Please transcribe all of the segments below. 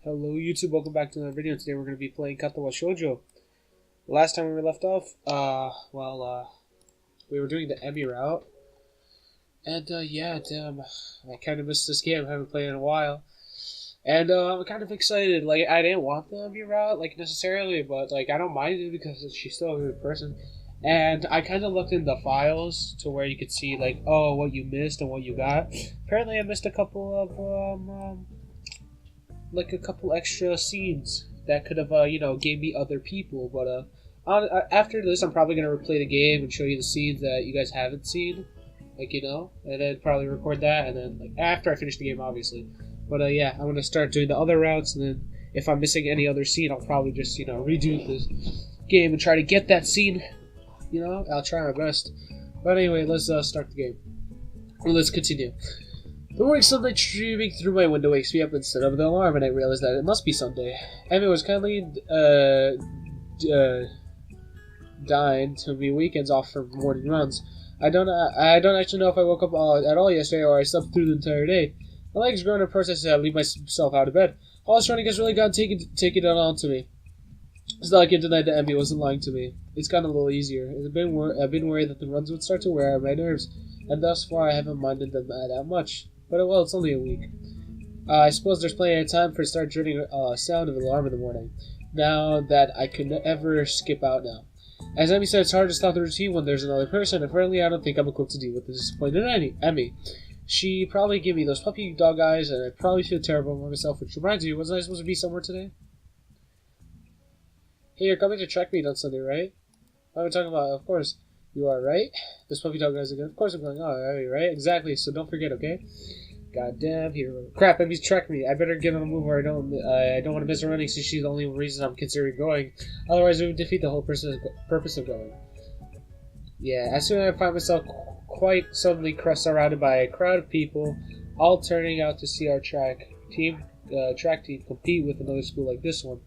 Hello YouTube, welcome back to another video. Today we're going to be playing Katawa Shoujo. Last time we were left off, we were doing the Emmy route. And I kind of missed this game. I haven't played it in a while. And I'm kind of excited. Like, I didn't want the Emmy route, like, necessarily, but, like, I don't mind it because she's still a good person. And I kind of looked in the files to where you could see, like, oh, what you missed and what you got. Apparently I missed a couple of, like a couple extra scenes that could have, gave me other people. But after this, I'm probably gonna replay the game and show you the scenes that you guys haven't seen, and then probably record that, and then like after I finish the game, obviously. But yeah, I'm gonna start doing the other routes, and then if I'm missing any other scene, I'll probably just redo this game and try to get that scene. I'll try my best. But anyway, let's start the game. Well, let's continue. The morning sunlight streaming through my window wakes me up instead of the alarm, and I realize that it must be Sunday. Emmy was kindly dying to be weekends off for morning runs. I don't actually know if I woke up at all yesterday or I slept through the entire day. My legs growing in process as I leave myself out of bed. All this running has really gotten taken it on to me. It's not like I denied that Emmy wasn't lying to me. It's gotten a little easier. I've been worried that the runs would start to wear on my nerves, and thus far I haven't minded them that much. But well, it's only a week. I suppose there's plenty of time for to start dreading sound of an alarm in the morning. Now that I could never skip out now. As Emmy said, it's hard to stop the routine when there's another person, and frankly, I don't think I'm equipped to deal with the disappointed Emmy. She probably gave me those puppy dog eyes, and I probably feel terrible about myself, which reminds me, wasn't I supposed to be somewhere today? Hey, you're coming to track meet on Sunday, right? What am I talking about? Of course. You are, right? This puppy dog guys again. Of course I'm going. Oh, right? Exactly. So don't forget, okay? Goddamn hero. Crap, Emmy's tracked me. I better get on the move or I don't want to miss her running since she's the only reason I'm considering going. Otherwise, it would defeat the whole purpose of going. Yeah, as soon as I find myself quite suddenly surrounded by a crowd of people, all turning out to see our track team compete with another school like this one.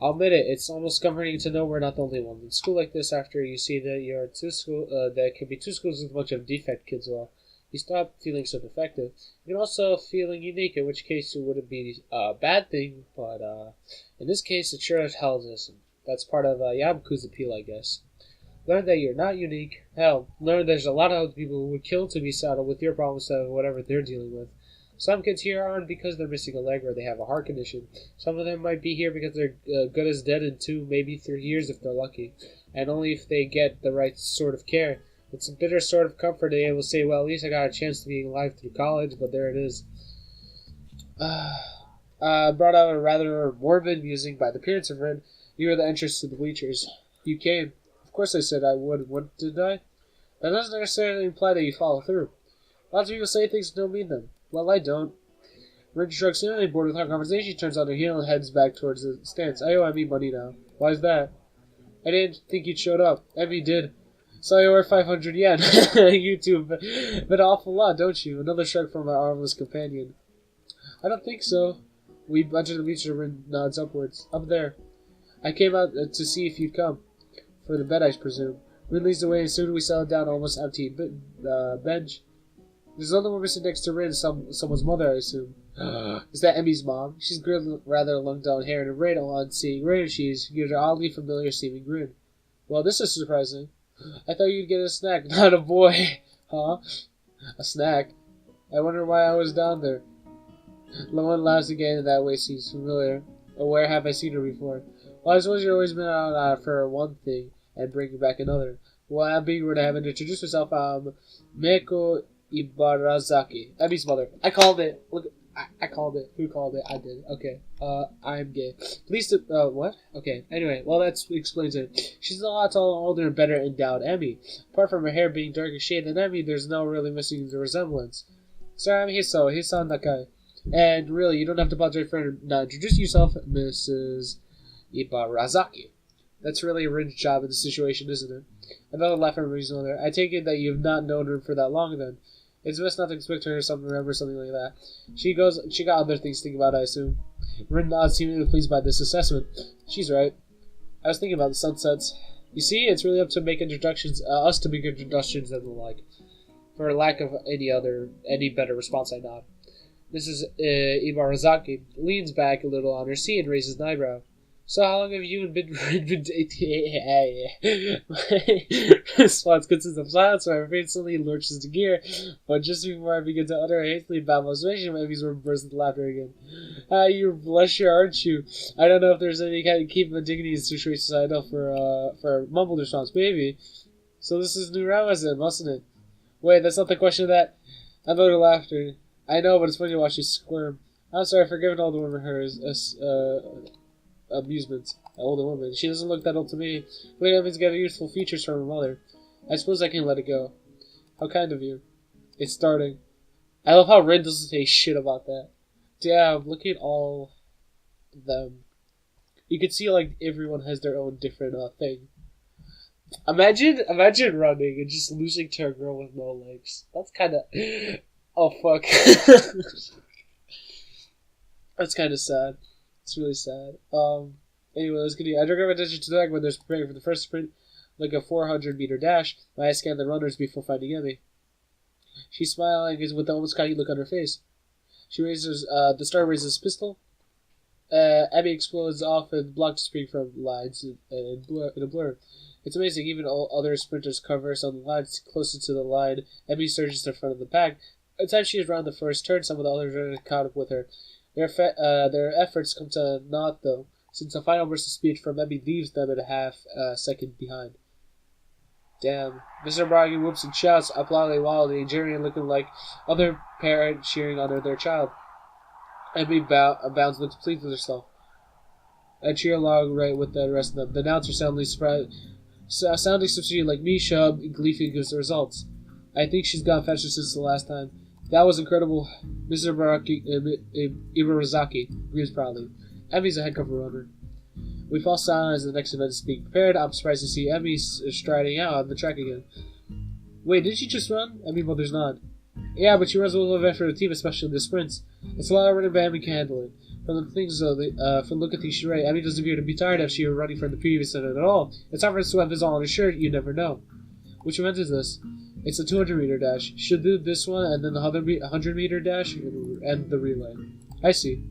I'll admit it, it's almost comforting to know we're not the only one. In school like this, after you see that you're there can be two schools with a bunch of defect kids, well, you stop feeling so defective. You can also feeling unique, in which case it wouldn't be a bad thing, but in this case, it sure as hell isn't. That's part of Yabuku's appeal, I guess. Learn that you're not unique. Hell, learn there's a lot of other people who would kill to be saddled with your problems instead of whatever they're dealing with. Some kids here aren't because they're missing a leg or they have a heart condition. Some of them might be here because they're good as dead in 2, maybe 3 years if they're lucky. And only if they get the right sort of care. It's a bitter sort of comfort to be able to say, well, at least I got a chance to be alive through college, but there it is. Brought out a rather morbid musing by the appearance of Ren. You were the entrance to the bleachers. You came. Of course I said I would, didn't I? That doesn't necessarily imply that you follow through. Lots of people say things and don't mean them. Well, I don't. Ren shrugs suddenly bored with our conversation, turns on her heel and heads back towards the stands. I owe Emmy money now. Why's that? I didn't think you'd showed up. Emmy did. So I owe her 500 yen. You two, but an awful lot, don't you? Another shrug from my armless companion. I don't think so. We enter the bleacher. Ren nods upwards. Up there. I came out to see if you'd come. For the bed, I presume. Ren leads the way and soon we settle down almost empty bench. There's another one missing next to Rin, someone's mother, I assume. Is that Emmy's mom? She's grilled rather long down hair and a red on seeing Rin. She's gives her oddly familiar seeming grin. Well, this is surprising. I thought you'd get a snack, not a boy. Huh? A snack? I wonder why I was down there. Lowen laughs again, and that way seems familiar. Or where have I seen her before? Well, I suppose you've always been out for one thing and bringing back another. Well, I'm being rude. I haven't introduced myself. Meiko Ibarazaki. Emmy's mother. I called it. Look, I called it. Who called it? I did. Okay. I'm gay. Please what? Okay. Anyway, well, that explains it. She's a lot taller, older, and better endowed Emmy. Apart from her hair being darker shade than Emmy, there's no really missing the resemblance. Sorry, I'm Hisan Nakai. And really, you don't have to bother your friend. Now, introduce yourself, Mrs. Ibarazaki. That's really a Rin's job in the situation, isn't it? Another laugh from Rin's mother. I take it that you've not known her for that long, then. It's best not to expect her to remember something like that. She got other things to think about, I assume. Rin nods, seemingly pleased by this assessment. She's right. I was thinking about the sunsets. You see, it's really up to make introductions, us to make introductions and the like. For lack of any better response, I nod. Mrs. Ibarazaki leans back a little on her seat and raises an eyebrow. So how long have you been dating? My response consists of silence, so my face suddenly lurches into gear. But just before I begin to utter a hastily babble of explanation, my enemies burst into laughter again. Ah, you're blusher, aren't you? I don't know if there's any kind of keep my dignity in this situation, so I know for a mumbled response, baby. So this is new round, mustn't it? Wait, that's not the question of that. Another laughter. I know, but it's funny to watch you squirm. I'm sorry for giving all the women her amusement. An older woman. She doesn't look that old to me. Wait, Evan's got youthful features from her mother. I suppose I can let it go. How kind of you. It's starting. I love how Rin doesn't say shit about that. Damn, look at all of them. You can see, like, everyone has their own different thing. Imagine running and just losing to a girl with no legs. That's kind of... Oh, fuck. That's kind of sad. It's really sad. Anyway, let's continue. I direct my attention to the back when they're preparing for the first sprint, like a 400-meter dash. My eyes scan the runners before finding Emmy. She's smiling with the almost cocky look on her face. She raises, the star raises his pistol. Emmy explodes off and blocks the screen from lines in a blur. It's amazing, even all other sprinters cover us on the lines closest to the line. Emmy surges to the front of the pack. By the time she is around the first turn, some of the others are caught up with her. Their efforts come to naught, though, since the final burst of speed from Emmy leaves them at a half second behind. Damn. Mr. Bragi whoops and shouts, applauding wildly, jeering and looking like other parent cheering on their child. Emmy bounds, looks pleased with herself. I cheer along right with the rest of them. The announcer sounding substitute like Misha gleefully gives the results. I think she's gone faster since the last time. That was incredible. Mr. Ibarazaki agrees proudly. Emmy's a heck of a runner. We fall silent as the next event is being prepared. I'm surprised to see Emmy striding out on the track again. Wait, did she just run? Emmy mothers nod. Yeah, but she runs a little event for the team, especially in the sprints. It's a lot of running, but Emmy can handle it. From the things, from the look at things she read, Emmy doesn't appear to be tired if she were running from the previous event at all. It's not for us to have this all on her shirt, you never know. Which event is this? It's a 200-meter dash. She'll do this one, and then the 100-meter dash, and the relay. I see.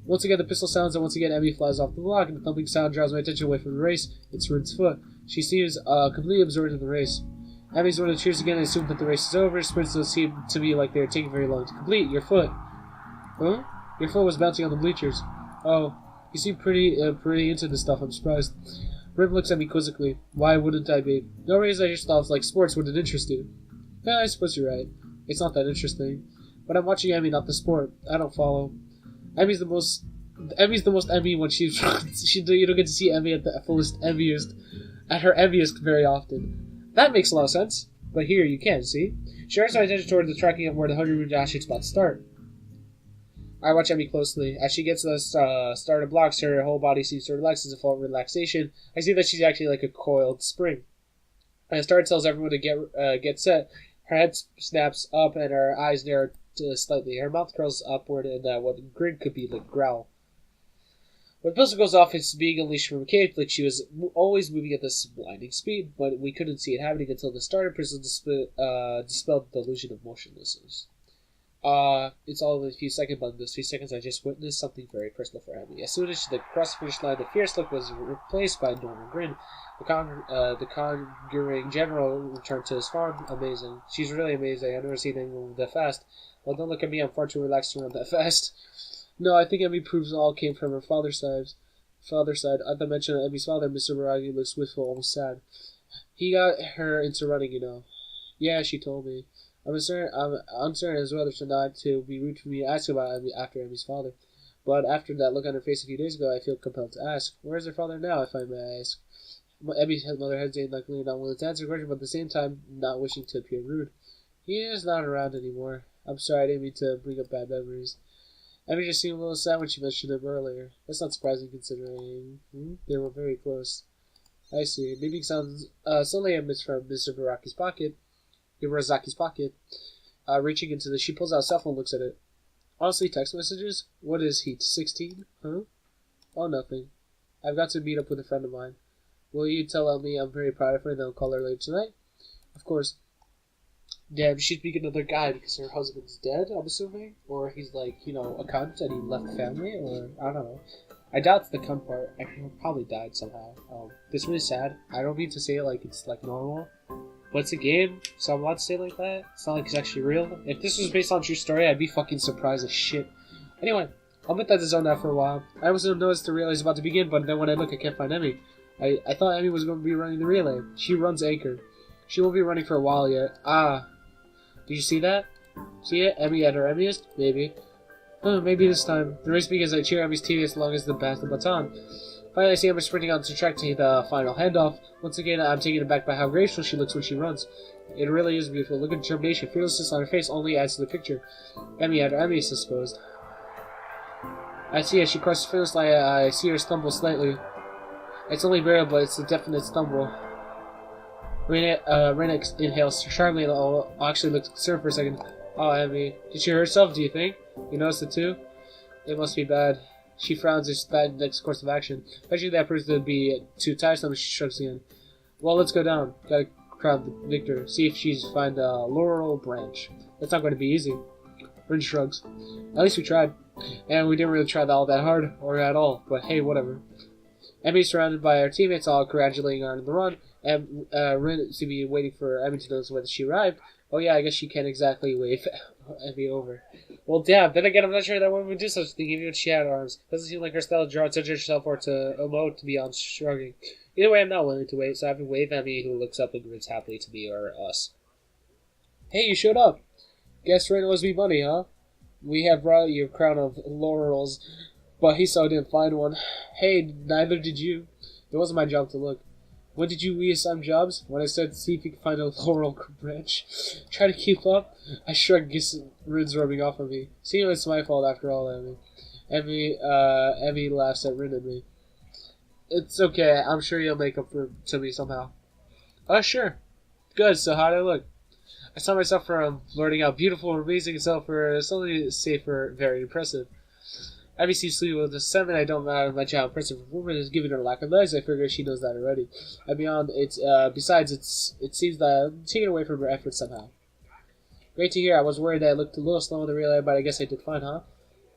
Once again, the pistol sounds, and once again, Emmy flies off the block, and the thumping sound draws my attention away from the race. It's Rin's foot. She seems completely absorbed in the race. Emmy's one of the cheers again and assumes that the race is over. Sprints don't seem to me like they're taking very long to complete. Your foot. Huh? Your foot was bouncing on the bleachers. Oh, you seem pretty into this stuff. I'm surprised. Rim looks at me quizzically. Why wouldn't I be? No reason I just thought like sports wouldn't interest you. Yeah, I suppose you're right. It's not that interesting. But I'm watching Emmy, not the sport. I don't follow. Emmy's the most Emmy when you don't get to see Emmy at the fullest Emmyest, at her Emmyest very often. That makes a lot of sense. But here you can, see? She directs my attention toward the tracking of where the 100-meter dash is about to start. I watch Emmy closely. As she gets to the starter blocks, her whole body seems to relax as a form of relaxation. I see that she's actually like a coiled spring. And the start tells everyone to get set. Her head snaps up and her eyes narrow slightly. Her mouth curls upward in what a grin could be like growl. When the pistol goes off, it's being unleashed from a cage, like she was always moving at this blinding speed, but we couldn't see it happening until the starter pistol dispelled the illusion of motionlessness. It's all in a few seconds, but in those few seconds I just witnessed something very personal for Emmy. As soon as she crossed the finish line, the fierce look was replaced by a normal grin. The conjuring general returned to his farm. Amazing. She's really amazing. I've never seen anyone move that fast. Well, don't look at me. I'm far too relaxed to run that fast. No, I think Emmy proves it all came from her father's side. At the mention of Emmy's father, Mr. Baragi looks wistful, almost sad. He got her into running, you know. Yeah, she told me. I'm uncertain as whether or not to be rude for me to ask about Emmy after Emmy's father. But after that look on her face a few days ago, I feel compelled to ask. Where is her father now, if I may ask? Emmy's mother hesitated, luckily not willing to answer the question, but at the same time not wishing to appear rude. He is not around anymore. I'm sorry, I didn't mean to bring up bad memories. Emmy just seemed a little sad when she mentioned him earlier. That's not surprising considering they were very close. I see. Maybe sounds suddenly a miss from Mr. Ibarazaki's pocket. Reaching into she pulls out a cell phone and looks at it. Honestly, text messages? What is he, 16? Huh? Oh, nothing. I've got to meet up with a friend of mine. Will you tell Emmy I'm very proud of her and then I'll call her later tonight? Of course. Damn, she's being another guy because her husband's dead, I'm assuming? Or he's like, a cunt and he left the family? Or, I don't know. I doubt it's the cunt part. I think he probably died somehow. It's really sad. I don't mean to say it like it's like normal. But it's a game, so I'm allowed to say it like that. It's not like it's actually real. If this was based on a true story, I'd be fucking surprised as shit. Anyway, I'll admit that to zone out for a while. I was noticed the relay is about to begin, but then when I look, I can't find Emmy. I thought Emmy was going to be running the relay. She runs anchor. She won't be running for a while yet. Did you see that? See it? Emmy at her Emmyest? Maybe. Maybe this time. The race begins. I cheer Emmy's team as long as the pass the baton. Finally, I see Emmy sprinting onto the track to hit the final handoff. Once again, I'm taken aback by how graceful she looks when she runs. It really is beautiful. Look at determination. Fearlessness on her face only adds to the picture. Emmy at her Emmyest, I suppose. I see as she crosses the finish line, I see her stumble slightly. It's only barely, but it's a definite stumble. Rena inhales sharply and I'll actually look concerned for a second. Oh, Emmy. Did she hurt herself, do you think? You noticed it too? It must be bad. She frowns as bad next course of action. Eventually that proves to be too tiresome and she shrugs again. Well, let's go down. Gotta crowd the victor. See if she's find a laurel branch. That's not going to be easy. Rin shrugs. At least we tried. And we didn't really try all that hard, or at all. But hey, whatever. Emmy's surrounded by her teammates, all congratulating her on the run. And Rin seems to be waiting for Emmy to notice whether she arrived. Oh yeah, I guess she can't exactly wave Emmy over. Well, damn, then again, I'm not sure that woman would do such a thing even if she had arms. Doesn't seem like her style to draw attention to herself or to emote to be on shrugging. Either way, I'm not willing to wait, so I have to wave Emmy, who looks up and grins happily to me or us. Hey, you showed up. Guess Rin owes me money, huh? We have brought you a crown of laurels, but he so didn't find one. Hey, neither did you. It wasn't my job to look. When did you reassign jobs? When I said see if you can find a laurel branch. Try to keep up? I shrugged, guess Rin's rubbing off on me. See, it's my fault after all, Emmy. Emmy laughs at Rin and me. It's okay, I'm sure you'll make up to me somehow. Oh, sure. Good, so how'd I look? I saw myself from blurting out beautiful and amazing itself for something safer, very impressive. Emmy seems sleepy with the 7. I don't know much how impressive a woman is given her lack of legs. I figure she knows that already. And beyond, besides, it seems that I'm taken away from her efforts somehow. Great to hear. I was worried that I looked a little slow on the relay, but I guess I did fine, huh?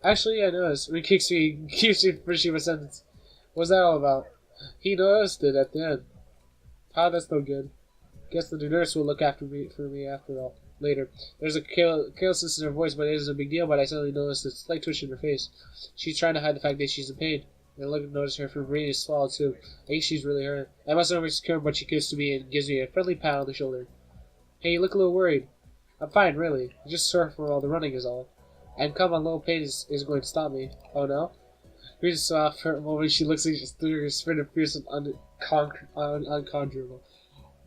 Actually, I noticed. Rin keeps me finishing my sentence. What's that all about? He noticed it at the end. That's no good. Guess the nurse will look after me after all. Later. There's a carelessness in her voice, but it isn't a big deal, but I suddenly noticed a slight twitch in her face. She's trying to hide the fact that she's in pain. And I notice her brain is swallowed too. I think she's really hurt. I must know she's cured, but she kisses me and gives me a friendly pat on the shoulder. Hey, you look a little worried. I'm fine, really. I'm just sore from all the running is all. And come on, little pain is going to stop me. Oh no? Reason so off for a moment she looks like she's through her sprint of fierce and unconquerable.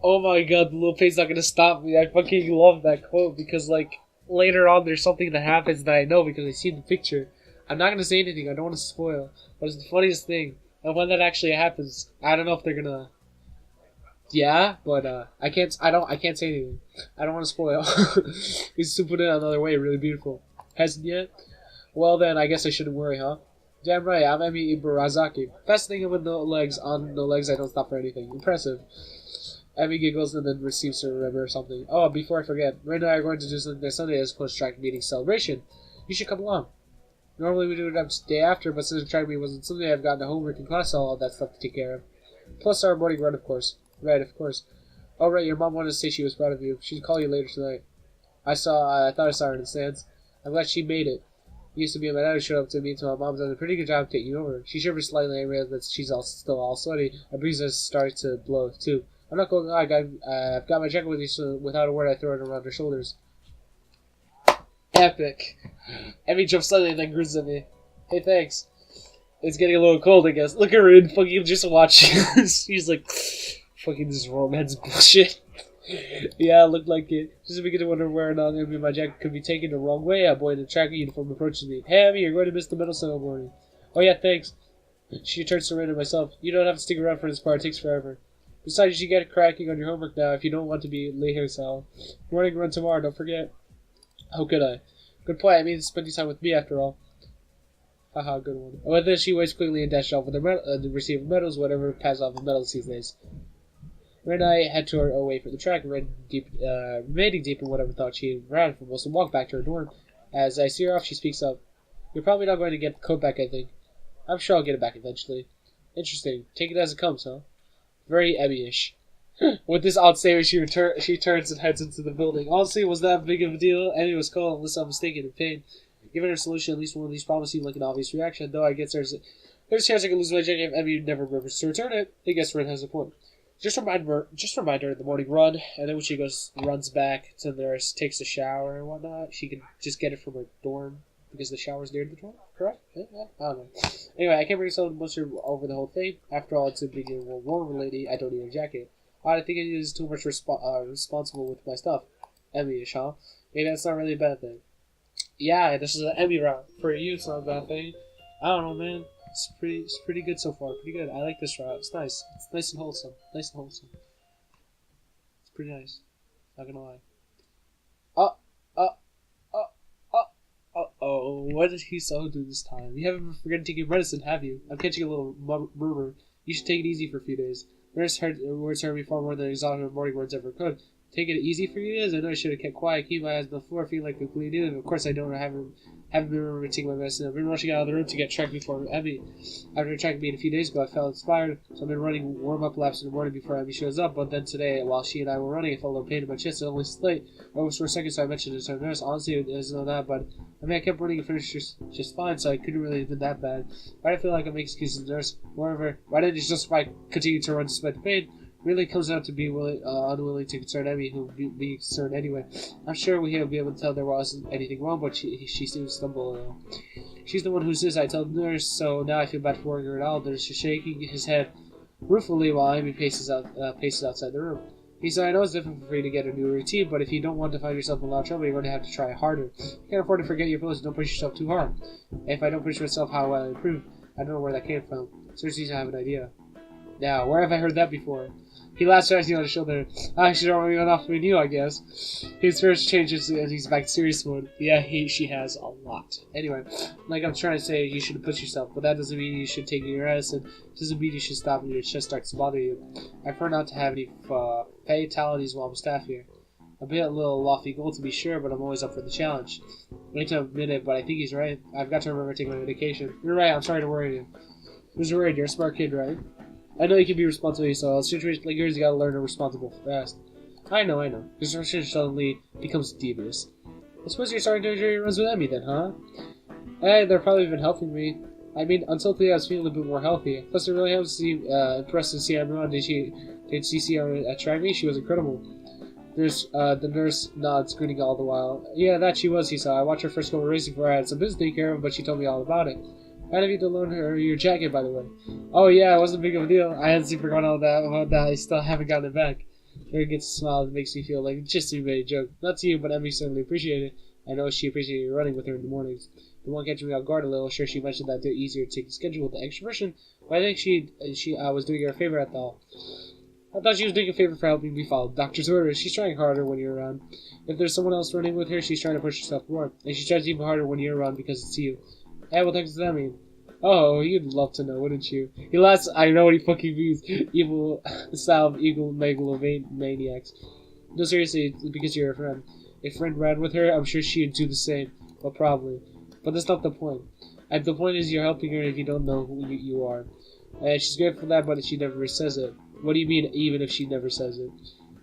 Oh my god, the little pain's not gonna stop me. I fucking love that quote because, like, later on there's something that happens that I know because I see the picture. I'm not gonna say anything, I don't want to spoil, but it's the funniest thing. And when that actually happens, I don't know if they're gonna... Yeah, but I can't say anything. I don't want to spoil. He's to put it another way, really beautiful. Hasn't yet? Well then, I guess I shouldn't worry, huh? Damn right, I'm Emi Ibarazaki. Best thing with no legs, on no legs I don't stop for anything. Impressive. Emmy giggles and then receives her remember or something. Oh, before I forget, Ray and I are going to do something next Sunday as post-track meeting celebration. You should come along. Normally we do it the day after, but since track meeting wasn't something I've gotten to homework and class, all that stuff to take care of. Plus our morning run, of course. Right, of course. Oh, right, your mom wanted to say she was proud of you. She'd call you later tonight. I thought I saw her in the stands. I'm glad she made it. It used to be my dad who showed up to me until my mom's done a pretty good job taking you over. She shivers slightly and realizes that she's still all sweaty. Her breeze starts to blow, too. I'm not going to lie, I've got my jacket with me, so without a word I throw it around her shoulders. Epic. Emmy jumps slightly and then grins at me. Hey, thanks. It's getting a little cold, I guess. Look at her and fucking just watch. She's like, fucking this romance bullshit. Yeah, it looked like it. Just beginning to wonder where or not Emmy my jacket could be taken the wrong way. A boy in a tracker uniform approaches me. Hey, Emmy, you're going to miss the medal ceremony. Oh, yeah, thanks. She turns to Ren and myself. You don't have to stick around for this part. It takes forever. Besides, you should get cracking on your homework now if you don't want to be late here, Sal. Morning run tomorrow, don't forget. How could I? Good point, I mean spending time with me after all. Haha, good one. With this, she waits quickly and dashes off with her receive medals, whatever pass off of medals these days. Red and I head toward away from the track, remaining deep in whatever thought she ran from us, and walk back to her dorm. As I see her off, she speaks up. You're probably not going to get the coat back, I think. I'm sure I'll get it back eventually. Interesting. Take it as it comes, huh? Very Emmy-ish. With this odd statement, she turns and heads into the building. Honestly, it was that big of a deal. Emmy was cold, unless I'm mistaken, in pain. Given her solution, at least one of these problems seemed like an obvious reaction, though I guess there's a chance I can lose my jacket if Emmy never remembers to return it. I guess Red has a point. Just remind her in the morning run, and then when she runs back to the nurse, takes a shower and whatnot, she can just get it from her dorm because the shower's near the dorm. Correct? Yeah, I don't know. Anyway, I can't bring someone much over the whole thing. After all, it's a big and warm lady. I don't need a jacket. I think it is too much responsible with my stuff. Emmy-ish, huh? Maybe that's not really a bad thing. Yeah, this is an Emmy route. For you, it's not a bad thing. I don't know, man. It's pretty good so far. Pretty good. I like this route. It's nice. It's nice and wholesome. Nice and wholesome. It's pretty nice. Not gonna lie. Oh, what did he so do this time? You haven't forgotten to take your medicine, have you? I'm catching a little murmur. You should take it easy for a few days. Nurse heard words hurt me far more than exhausted morning words ever could. Take it easy for you is? I know I should have kept quiet, keep my eyes on the floor, feeling like a complete idiot. Of course I haven't been remembering taking my medicine. I've been rushing out of the room to get tracked before Emmy. After tracking me a few days ago, I felt inspired, so I've been running warm-up laps in the morning before Emmy shows up, but then today, while she and I were running, I felt a little pain in my chest, and only slight. Almost for a second, so I mentioned it to the nurse. Honestly, it isn't that, but I kept running and finished just fine, so I couldn't really have been that bad. Why do I feel like I'm making excuses to the nurse? Moreover, why didn't you justify continuing to run despite the pain? Really comes out to be unwilling to concern Emmy, who would be concerned anyway. I'm sure we'll be able to tell there wasn't anything wrong, but she seems to stumble. She's the one who says I told the nurse, so now I feel bad for worrying her at all. The nurse is shaking his head ruefully while Emmy paces outside the room. He said, I know it's difficult for you to get a new routine, but if you don't want to find yourself in a lot of trouble, you're going to have to try harder. You can't afford to forget your pose, don't push yourself too hard. If I don't push myself, how will I improve? I don't know where that came from. Seriously, I have an idea. Now, where have I heard that before? He laughs nicely on his shoulder. I should already gone off with you, I guess. His first changes and he's back to serious mode. Yeah, she has a lot. Anyway, like I'm trying to say, you shouldn't push yourself, but that doesn't mean you should take your rest, and it doesn't mean you should stop when your chest starts to bother you. I prefer not to have any fatalities while I'm staff here. A little lofty goal to be sure, but I'm always up for the challenge. I hate to admit it, but I think he's right. I've got to remember to take my medication. You're right, I'm sorry to worry you. Who's worried? You're a smart kid, right? I know you can be responsible yourself. In situations like yours, you gotta learn to be responsible fast. I know. Construction suddenly becomes devious. I suppose you're starting to enjoy your runs with Emmy then, huh? Hey, they're probably been helping me. I mean, until today I was feeling a bit more healthy. Plus, it really helps to see, impressed to see everyone. Did she see her attract me? She was incredible. The nurse nods, grinning all the while. Yeah, that she was, he saw. I watched her first go racing before I had some business to take care of, but she told me all about it. How did you to loan her your jacket, by the way? Oh yeah, it wasn't big of a deal. I hadn't forgotten all about that. I still haven't gotten it back. Very gets a smile that makes me feel like just a made a joke. Not to you, but Emmy certainly appreciated it. I know she appreciated you running with her in the mornings. The one catching me off guard a little. Sure, she mentioned that it's easier to take the schedule with the extra person, but I think she was doing her a favor at all. I thought she was doing a favor for helping me follow the doctor's orders. She's trying harder when you're around. If there's someone else running with her, she's trying to push herself more, and she tries even harder when you're around because it's you. Hey, what the heck does that mean? Oh, you'd love to know, wouldn't you? He laughs. I know what he fucking means. Evil style of evil megalomaniacs. No, seriously, because you're a friend. If a friend ran with her, I'm sure she'd do the same. Well, probably. But that's not the point. And the point is you're helping her if you don't know who you are. And she's grateful for that, but she never says it. What do you mean, even if she never says it?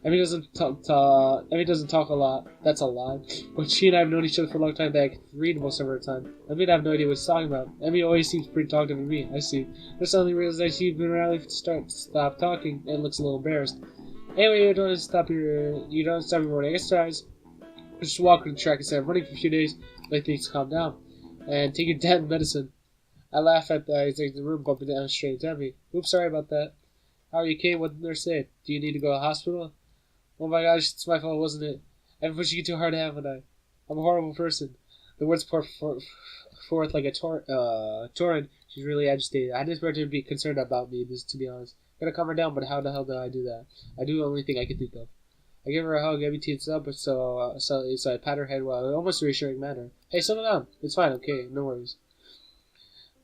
Emmy doesn't talk a lot. That's a lie. But she and I have known each other for a long time that I can read most of her time. I mean, I have no idea what she's talking about. Emmy always seems pretty talkative to me. I see. I suddenly realized that she's been around to stop talking and looks a little embarrassed. Anyway, you don't stop your morning exercise. Just walk on the track instead of running for a few days. Let things calm down. And take your damn medicine. I laugh at the exit the room, bumping down straight to Emmy. Oops, sorry about that. How are you, Kate? What did the nurse say? Do you need to go to the hospital? Oh my gosh, it's my fault, wasn't it? I've pushed you too hard, haven't I? I'm a horrible person. The words pour forth like a torrent. She's really agitated. I just want her to be concerned about me, to be honest. Gotta calm her down, but how the hell did I do that? I do the only thing I can think of. I give her a hug, Emmy teens up, so I pat her head while in almost a reassuring manner. Hey, settle down. It's fine, okay, no worries.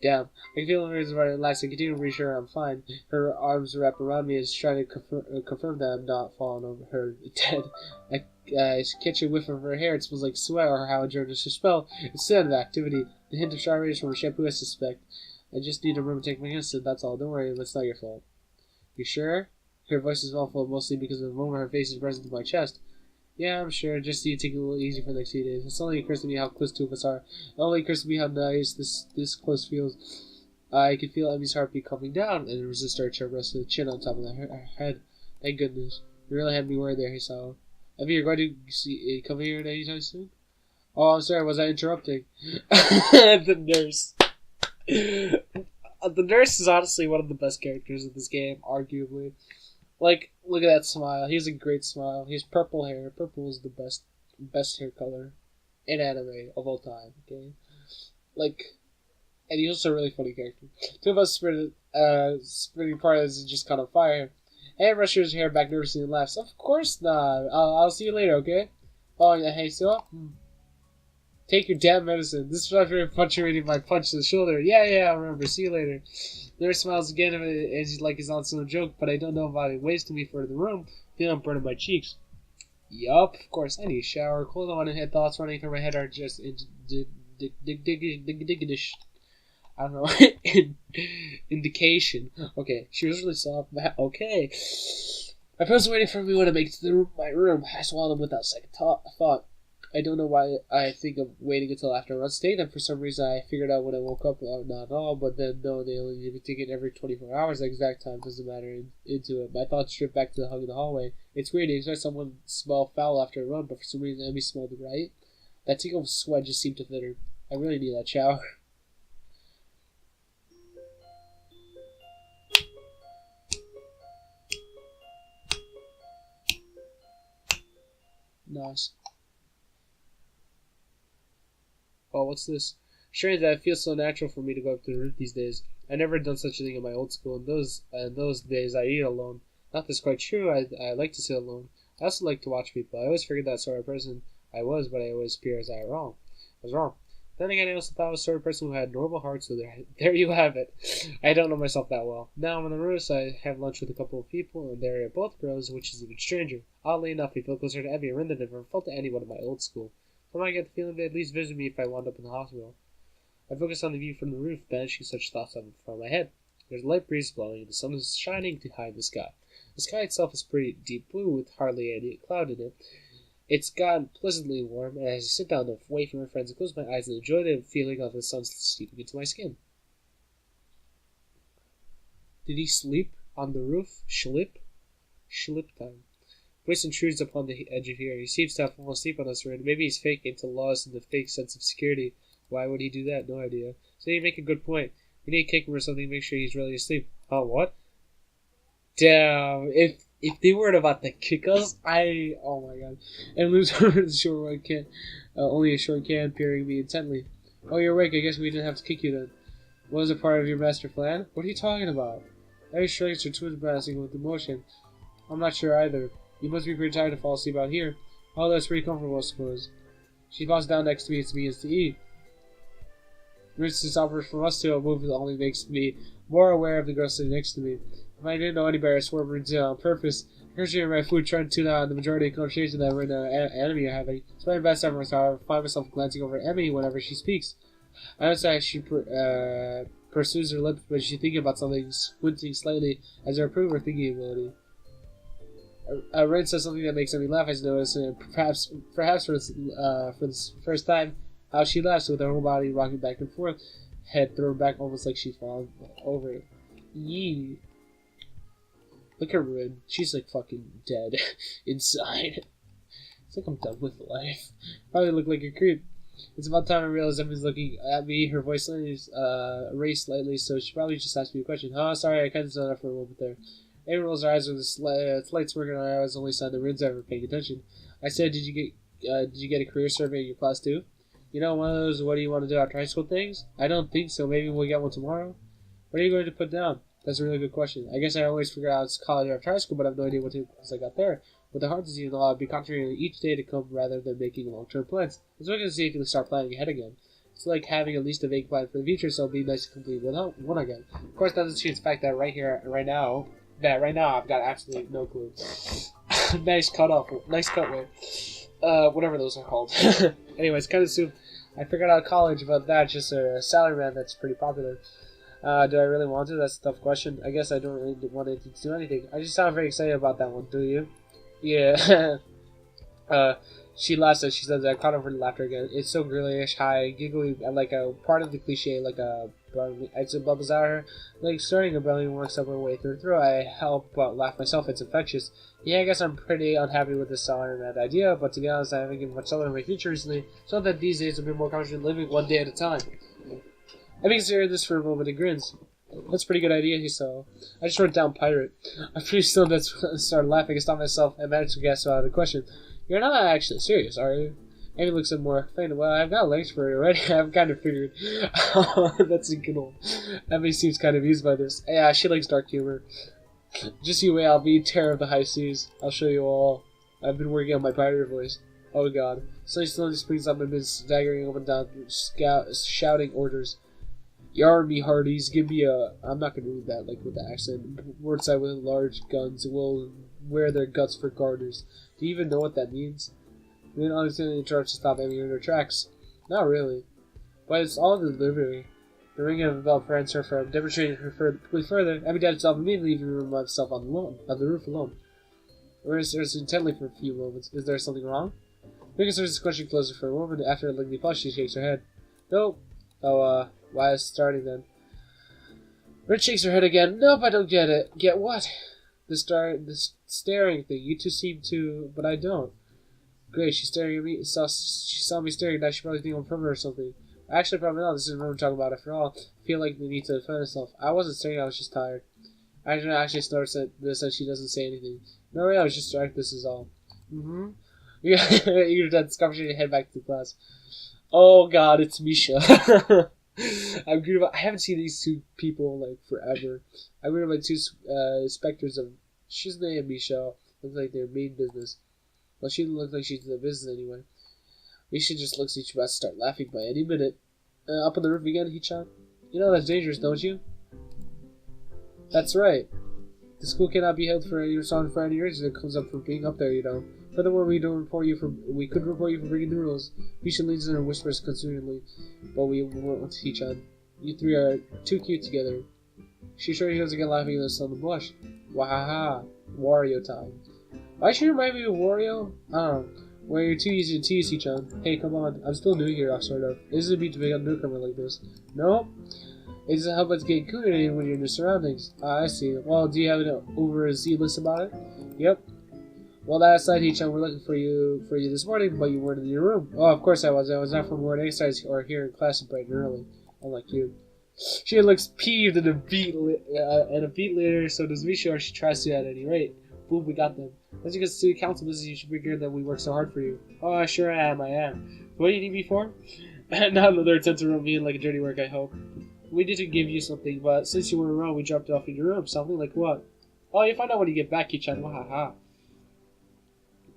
Damn. I can feel the nerves running relaxed. I continue to reassure her I'm fine. Her arms wrap around me as trying to confirm that I'm not falling over her dead. I catch a whiff of her hair. It smells like sweat or how I enjoyed her spell. Instead of activity, the hint of shower radius from her shampoo, I suspect. I just need to remember to take my medicine. That's all. Don't worry. It's not your fault. You sure? Her voice is awful, mostly because of the moment her face is pressed into my chest. Yeah, I'm sure. Just need to take it a little easy for the next few days. It only occurs to me how close two of us are. It only occurs to me how nice this close feels. I can feel Emmy's heartbeat coming down, and resist her to rest the chin on top of her head. Thank goodness. You really had me worried there, Hisao. Emmy, you're going to come here anytime soon? Oh, I'm sorry. Was I interrupting? The nurse. The nurse is honestly one of the best characters in this game, arguably. Like, look at that smile. He has a great smile. He has purple hair. Purple is the best hair color in anime of all time. Okay, like, and he's also a really funny character. Two of us sprinting part is just kind of fire. Hey, brushes her hair back nervously and laughs. Of course not. I'll see you later. Okay. Oh yeah. Hey, so. Take your damn medicine. This is after punctuating my punch to the shoulder. Yeah, I'll remember. See you later. Nurse smiles again as he's like it's not some joke, but I don't know about it. Waves to me for the room, feeling burning my cheeks. Yup, of course, I need a shower. Cold on and head thoughts running through my head are just I don't know. Indication. Okay, she was really soft. Okay. My friends waiting for me when I make it to my room. I swallowed them without second thought. I don't know why I think of waiting until after a run stay. Then for some reason I figured out when I woke up, not at all. But then no, they only need to take it every 24 hours. The exact time doesn't matter into it. My thoughts drift back to the hug in the hallway. It's weird. You expect someone to smell foul after a run, but for some reason Emmy smelled it right. That tingle of sweat just seemed to fit her. I really need that shower. Nice. Oh, what's this? Strange that it feels so natural for me to go up to the roof these days. I never done such a thing in my old school. In those days, I eat alone. Not that's quite true. I like to sit alone. I also like to watch people. I always figured that sort of person I was, but I always appear as I was wrong. Then again, I also thought I was the sort of person who had normal heart. So there you have it. I don't know myself that well. Now I'm on the roof. I have lunch with a couple of people, and they're both girls, which is even stranger. Oddly enough, I feel closer to Emmy and Rin than I've ever felt to anyone in my old school. Somehow I get the feeling they'd at least visit me if I wound up in the hospital. I focus on the view from the roof, banishing such thoughts out from my head. There's a light breeze blowing, and the sun is shining behind the sky. The sky itself is pretty deep blue, with hardly any cloud in it. It's gotten pleasantly warm, and as I sit down to wait for my friends, I close my eyes and enjoy the feeling of the sun steeping into my skin. Did he sleep on the roof? Schlip? Schlip time. Voice intrudes upon the edge of hearing. He seems to have fallen asleep on us already. Maybe he's faking to loss and the fake sense of security. Why would he do that? No idea. So you make a good point. We need to kick him or something to make sure he's really asleep. Oh, what? Damn. If they weren't about to kick us, oh my god. And lose the short one can only a short can, peering me intently. Oh, you're awake. I guess we didn't have to kick you then. What was a part of your master plan? What are you talking about? Every shrugs her twin blasting with emotion. I'm not sure either. You must be pretty tired to fall asleep out here. Oh, that's pretty comfortable, I suppose. She falls down next to me and begins to eat. Rinses offers from us to a move that only makes me more aware of the girl sitting next to me. If I didn't know any better, I swore Rinses on purpose. Encouraging my food, trying to tune out the majority of the conversation that Rin and Emmy are having. It's my best efforts, however, I find myself glancing over at Emmy whenever she speaks. I notice that she pursues her lips, but she's thinking about something, squinting slightly as her improve her thinking ability. Rin says something that makes me laugh. I notice, and perhaps for the first time, how she laughs with her whole body rocking back and forth, head thrown back almost like she's falling over it. Yee. Look at Rin. She's like fucking dead inside. It's like I'm done with life. Probably look like a creep. It's about time I realized Emmy's looking at me. Her voice raised slightly, so she probably just asked me a question. Oh, sorry, I kind of zoned out for a moment there. Amy rolls her eyes with a slight smirk, and I was only sign the Rin's ever paying attention. I said, did you get a career survey in your class too? You know, one of those what do you want to do after high school things? I don't think so. Maybe we'll get one tomorrow. What are you going to put down? That's a really good question. I guess I always figure out it's college after high school, but I have no idea what to do once I got there. With the heart disease, I'll be concentrating on each day to come rather than making long-term plans. I was looking to see if you can start planning ahead again. It's like having at least a vague plan for the future, so it'll be nice to complete one again. Of course, that doesn't change the fact that right now, I've got absolutely no clue. Nice cutaway. Whatever those are called. Anyways, kind of soon, I figured out college, but that's just a salaryman that's pretty popular. Do I really want to? That's a tough question. I guess I don't really want to do anything. I just sound very excited about that one, do you? Yeah. She laughs as she says that. I caught her laughter again. It's so girlyish, high, giggly, and like a part of the cliche, like a exit bubbles out of her. Like starting a belly works up her way through her throat. I help but laugh myself. It's infectious. Yeah, I guess I'm pretty unhappy with this salaryman idea, but to be honest, I haven't given much thought to my future recently, so that these days I've been more confident living one day at a time. I considered this for a moment and grins. That's a pretty good idea, he saw. I just wrote down pirate. I'm pretty still that started laughing. I stopped myself and managed to guess out of the question. You're not actually serious, are you? Amy looks at more faint. Well, I've got legs for it already. I've kind of figured. That's a good one. Emily seems kind of amused by this. Yeah, she likes dark humor. Just you wait, I'll be terror of the high seas. I'll show you all. I've been working on my pirate voice. Oh god. So he slowly springs up and is staggering up and down, shouting orders. Yar me hearties, give me a... I'm not going to read that like with the accent. Wordside with large guns will wear their guts for garters. Do you even know what that means? We didn't understand the charge to stop Amy in her tracks. Not really. But it's all the delivery. The ringing of a bell prevents her from demonstrating her further. Amy dashed off immediately, leaving room by himself on the roof alone. Ray stares intently for a few moments. Is there something wrong? Ray considers this question closer for a moment. After a lengthy pause, she shakes her head. Nope. Oh, why is starting then? Red shakes her head again. Nope, I don't get it. Get what? The staring thing. You two seem to, but I don't. Great, she's staring at me. She saw me staring. Now she probably think I'm from her or something. Actually, probably not. This is what I'm talking about. After all, I feel like they need to defend herself. I wasn't staring. I was just tired. I didn't actually notice this, and she doesn't say anything. No, really, I was just distracted. This is all. Mm-hmm. Yeah, you're done. This conversation. Head back to the class. Oh God, it's Misha. I haven't seen these two people like forever. I'm greeted by two specters of. She's named Misha. Looks like their main business. Well, she looks like she's in the business anyway. Misha just looks at you about to start laughing by any minute. Up on the roof again, he chimed. You know that's dangerous, don't you? That's right. The school cannot be held for any reason that comes up for being up there, you know. Furthermore, we could report you for breaking the rules. Misha leans in and whispers concernedly, but we won't teach on. You three are too cute together. She sure he doesn't get laughing and then on the blush. Wahaha. Wario time. Why should you remind me of Wario? Well, you're too easy to tease, He-chan. Hey, come on. I'm still new here, sort of. It isn't me to pick up a newcomer like this. No? It doesn't help us get included when you're in your surroundings. Ah, I see. Well, do you have an overzealous about it? Yep. Well, that aside, He-chan, we're looking for you this morning, but you weren't in your room. Oh, of course I was. I was not from morning exercise or here in class bright and early. Unlike you. She looks peeved and a beat later, so does Misha, or she tries to at any rate. Boom, we got them. As you can see, council business, you should be good that we work so hard for you. Oh, sure I am. What do you need me for? Not another attempt to run me in like a dirty work, I hope. We did to give you something, but since you weren't around, we dropped it off in your room. Something like what? Oh, you'll find out when you get back, Kichan. Wahaha.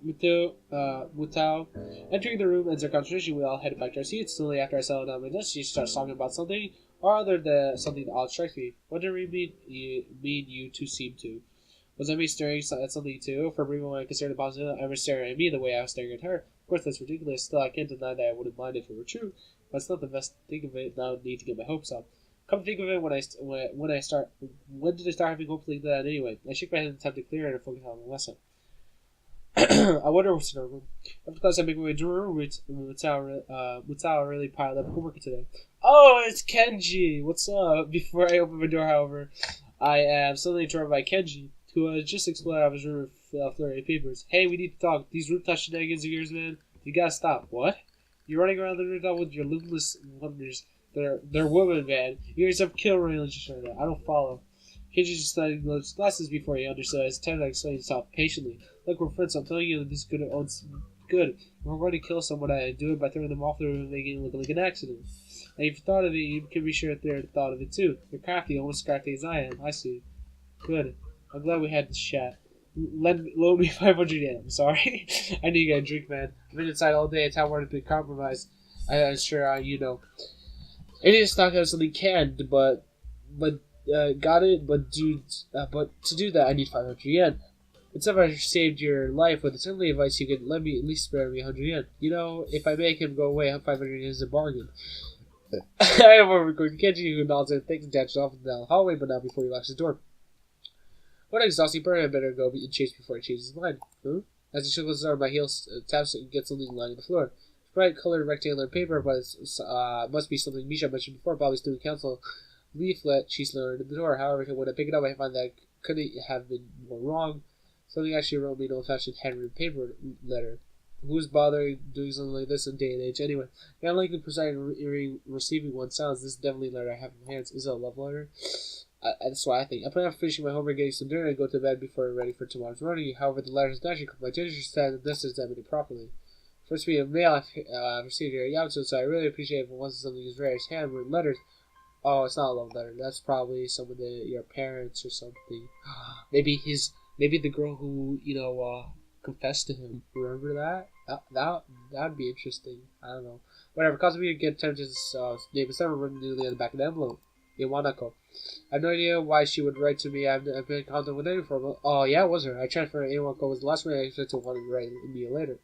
Mutao. Entering the room ends our concentration. We all headed back to our seats. Slowly after I settled down my desk, she starts talking about something, or other than something that odd strikes me. What did we mean you two seem to? Was Emily staring at something too? For a brief moment I considered the possibility of Emily staring at me the way I was staring at her. Of course that's ridiculous. Still, I can't deny that I wouldn't mind if it were true. But it's not the best thing of it. Now I need to get my hopes up. Come to think of it, when did I start having hopes like that anyway? I shook my head in attempt to clear it and focus on the lesson. I wonder what's in our room. After class, I make my way to her room. Mutao really piled up homework today. Oh, it's Kenji! What's up? Before I open my door, however, I am suddenly interrupted by Kenji, who just exploded out of his room with a flurry of papers. Hey, we need to talk. These rooftop shenanigans of yours, man. You gotta stop. What? You're running around the rooftop with your limitless wonders. They're women, man. You yourself kill religious right now. I don't follow. Kenji just studied those glasses before he understood. His attempt to explain himself patiently. Look, we're friends. I'm telling you that this is good. We're going to kill someone. I do it by throwing them off the roof and making it look like an accident. And if you thought of it, you can be sure that they thought of it too. They're crafty, almost crafty as I am. I see. Good. I'm glad we had this chat. Loan me 500 yen. I'm sorry. I need to get a drink, man. I've been inside all day. It's how hard it's been compromised. Sure, you know. It is not constantly canned, but got it. But to do that, I need 500 yen. Instead, if I saved your life with a friendly advice, you could let me at least spare me 100 yen. You know, if I make him go away, 500 yen is a bargain. I am over recording. Can't you nods and things dashes off in the hallway, but not before he locks his door. What an exhausting burn! I better go and chase before he changes his mind. Huh? As he shuffles his arm, my heels taps and gets something lying on the floor. Bright colored rectangular paper, but it must be something Misha mentioned before. Probably student council leaflet she's learned at the door. However, when I pick it up, I find that it couldn't have been more wrong. Something actually wrote me an old-fashioned handwritten paper letter. Who's bothering doing something like this in day and age anyway? The unlikely presiding receiving one sounds. This definitely letter I have in my hands. Is it a love letter? That's what I think. I plan on finishing my homework, getting some dinner, and go to bed before I'm ready for tomorrow's running. However, the letter is naturally come. My teacher said that this is examined properly. First being a mail I've received here at Yamato, so I really appreciate it if once something is rare as handwritten letters. Oh, it's not a love letter. That's probably some of your parents or something. Maybe the girl who, confessed to him. Remember that? That'd be interesting. I don't know. Whatever. Cause me to get tempted to name a seven written neatly on the back of the envelope. Iwanako. I have no idea why she would write to me. I've been in contact with her for. Oh yeah, it was her. I transferred Iwanako was the last one I expected to want to write me later.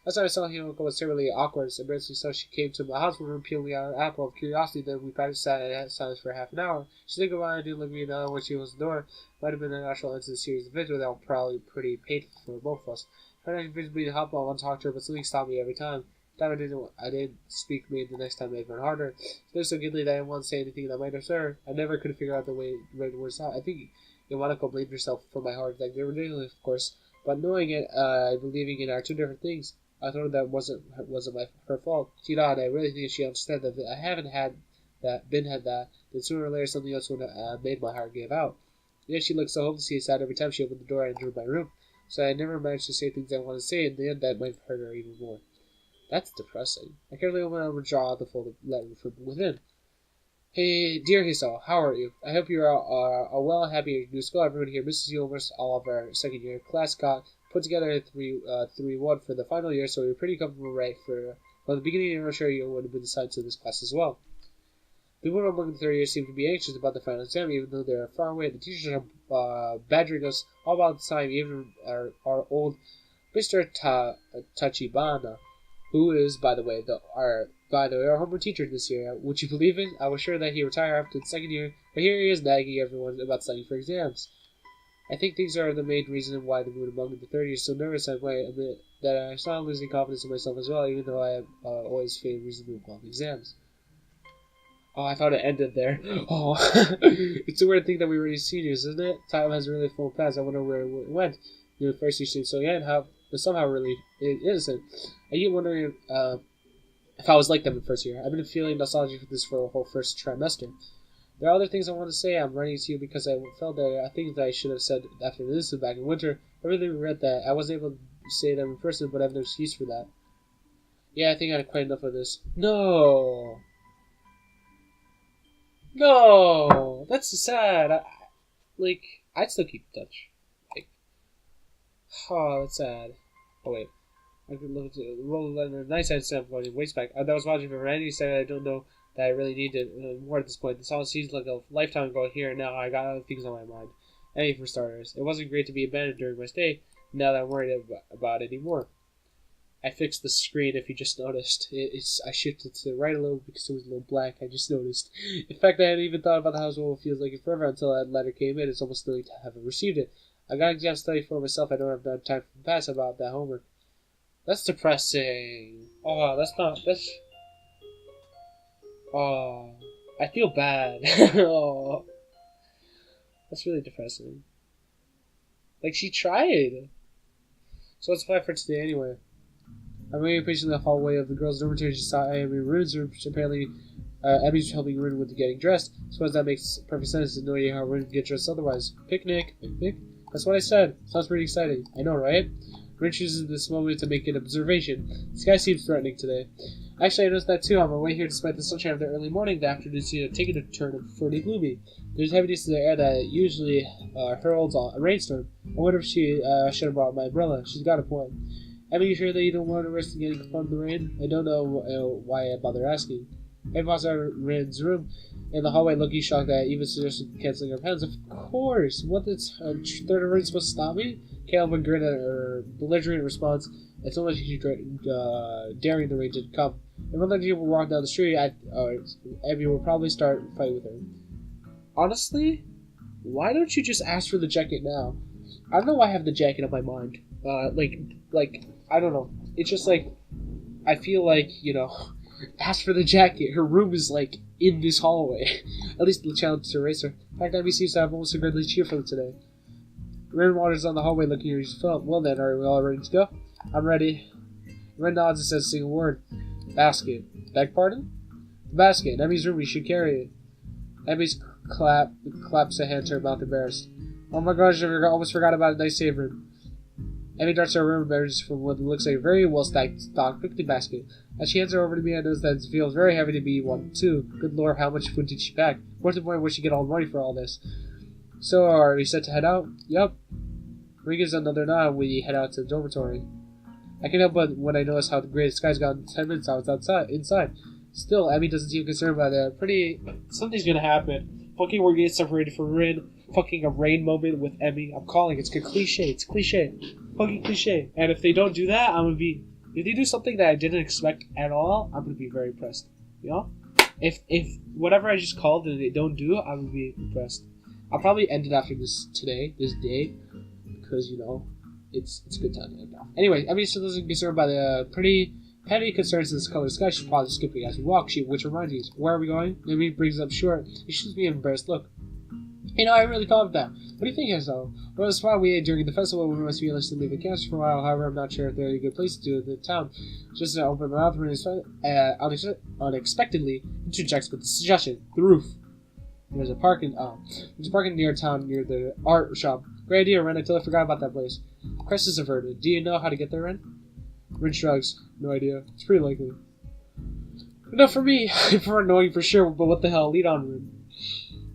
Last time I saw Iwanako was terribly awkward. Embarrassingly so, she came to my house with her peeling out an apple of curiosity. Then we practiced silence for half an hour. She didn't go by and didn't look me down when she was at the door. Might have been a natural end to the series of events that were probably pretty painful for both of us. I tried to convince me to hop on and talk to her, but something stopped me every time. That I didn't speak to me the next time I went harder. She was so giddily that I didn't want to say anything that might upset her. I never could figure out the way to write the words out. I think Iwanako blamed herself for my heart attack. They were ridiculous, of course, but knowing it, believing it are two different things. I thought that wasn't her fault. She lied. I really think she understood that if I haven't had that, then sooner or later something else would have made my heart give out. Yet she looked so hopelessly and sad every time she opened the door and entered my room. So I never managed to say things I wanted to say, and in the end that might hurt her even more. That's depressing. I carefully opened and withdraw the folded letter from within. Hey, dear Hiso, how are you? I hope you are well and happy at your new school. Everyone here misses you. Almost all of our second year class got put together at 3-1 for the final year, so we were pretty comfortable right from the beginning. I'm sure you would have been assigned to this class as well. The women among the third year seem to be anxious about the final exam, even though they're far away. The teachers are badgering us all about the time, even our old Mr. Tachibana, who is, by the way, our homeroom teacher this year. Would you believe it? I was sure that he retired after the second year, but here he is nagging everyone about studying for exams. I think these are the main reason why the mood among the 30s is so nervous. I might admit that I started losing confidence in myself as well, even though I have always feigned reasonably well in exams. Oh, I thought it ended there. Oh, it's a weird thing that we were already seniors, isn't it? Time has really flown past. I wonder where it went. The first year seems so young, but somehow really it isn't. I keep wondering if I was like them in first year. I've been feeling nostalgic for this for a whole first trimester. There are other things I want to say. I'm writing to you because I felt that I think that I should have said after this back in winter. I really regret that. I wasn't able to say them in person, but I have no excuse for that. Yeah, I think I had quite enough of this. No! No! That's so sad. I'd still keep in touch. Oh, that's sad. Oh, wait. I could look at the roll letter. Nice head stamp on your waist back. I was watching for Randy said I don't know that I really need it more at this point. This all seems like a lifetime ago here, and now I got other things on my mind. Any for starters. It wasn't great to be abandoned during my stay, now that I'm worried about it anymore. I fixed the screen if you just noticed. I shifted to the right a little because it was a little black. I just noticed. In fact, I hadn't even thought about how it feels like it forever until that letter came in. It's almost silly to have received it. I got exam study for myself. I don't have enough time to pass about that homework. That's depressing. Oh, that's... Oh, I feel bad. Oh, that's really depressing. Like, she tried. So what's the plan for today anyway? I'm waiting patiently in the hallway of the girls' dormitory. She saw Amy in Rune's room. Apparently, Emmy's helping Rune with getting dressed. Suppose that makes perfect sense. No idea how Rune would get dressed otherwise. Picnic. That's what I said. Sounds pretty exciting. I know, right? Rune chooses this moment to make an observation. The sky seems threatening today. Actually, I noticed that too. On my way here, despite the sunshine of the early morning, the afternoon seemed to take a turn of pretty gloomy. There's heaviness in the air that usually heralds a rainstorm. I wonder if she should have brought my umbrella. She's got a point. Emmy, you sure that you don't want to risk getting caught in the rain? I don't know why I bother asking. I walks out of Rand's room in the hallway looking shocked that I even suggested canceling our plans. Of course! What, the third of rain supposed to stop me? Caleb would grin at her belligerent response. It's almost she daring the rain to come. If other people walk down the street, Emmy will probably start fighting with her. Honestly, why don't you just ask for the jacket now? I don't know why I have the jacket on my mind. I don't know. It's just like, I feel like, ask for the jacket. Her room is, in this hallway. At least the challenge to erase her. In fact, Emmy seems to have almost a greatly cheerful today. Ren wanders on the hallway looking at his phone. Well then, are we all ready to go? I'm ready. Ren nods and says a single word. Basket. Beg pardon? The basket. In Emmy's room, you should carry it. Emmy's claps a hand to her mouth embarrassed. Oh my gosh, I almost forgot about a nice saver. Emmy darts to her room and emerges from what looks like a very well-stocked picnic basket. As she hands it over to me, I notice that it feels very heavy to be one, too. Good lord, how much food did she pack? What's the point where she get all the money for all this? So, are we set to head out? Yup. Ring gives another nod. We head out to the dormitory. I can't help but when I notice how the gray sky's gone 10 minutes I was inside. Still, Emmy doesn't seem concerned by that. Something's gonna happen. Fucking we're getting separated from Rin. Fucking a rain moment with Emmy. I'm calling. It's cliche. It's cliche. Fucking cliche. And if they don't do that, I'm gonna be... If they do something that I didn't expect at all, I'm gonna be very impressed. You know? If whatever I just called and they don't do, I'm gonna be impressed. I'll probably end it after this day, because, it's a good time to end off. Anyway, Emmy still doesn't concerned by the pretty petty concerns of this color sky. She's probably skipping as we walk, which reminds me, where are we going? Emmy brings up short. You should be an embarrassed look. I really thought of that. What do you think, Hazel? Well, the spot we ate during the festival, we must be allowed to leave the campus for a while. However, I'm not sure if there's a good place to do it in the town. Just to open my mouth unexpectedly interjects with the suggestion. The roof. There's a parking near town near the art shop. Great idea, Ren. I totally forgot about that place. Crisis averted. Do you know how to get there, Ren? Ren shrugs. No idea. It's pretty likely. Enough for me. For knowing for sure, but what the hell? Lead on, Ren.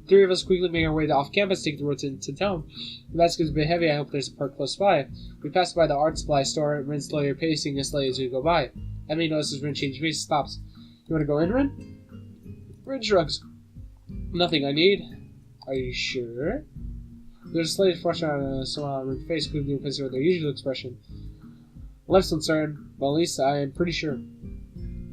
Three of us quickly make our way off campus, take the road to town. The basket's a bit heavy. I hope there's a park close by. We pass by the art supply store. Ren slowly pacing as slightly as we go by. Emily notices Ren change pace, stops. You want to go in, Ren? Ren shrugs. Nothing I need. Are you sure? There's a slight flush on Ren's face, quickly replacing with their usual expression. Less concerned, but at least I am pretty sure.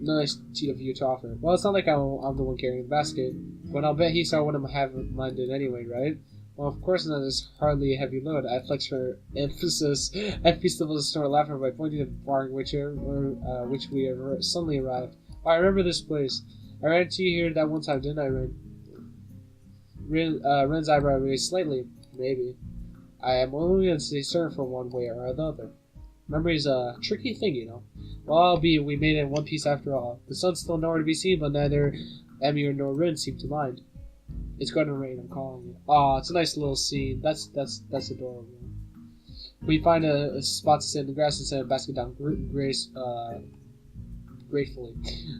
Nice of you to offer. Well, it's not like I'm the one carrying the basket, but I'll bet he saw what I'm having minded anyway, right? Well, of course not. It's hardly a heavy load. I flex for emphasis. I feast the snort laughter by pointing to the park which we have suddenly arrived. Oh, I remember this place. I ran into you here that one time, didn't I, Ren? Ren's eyebrow raised slightly. Maybe. I am only going to stay certain for one way or another. Memory's a tricky thing, Well, albeit we made it in one piece after all. The sun's still nowhere to be seen, but neither Emmy nor Rin seem to mind. It's going to rain, I'm calling it. Aw, it's a nice little scene. That's adorable. We find a spot to sit in the grass and set a basket down gratefully.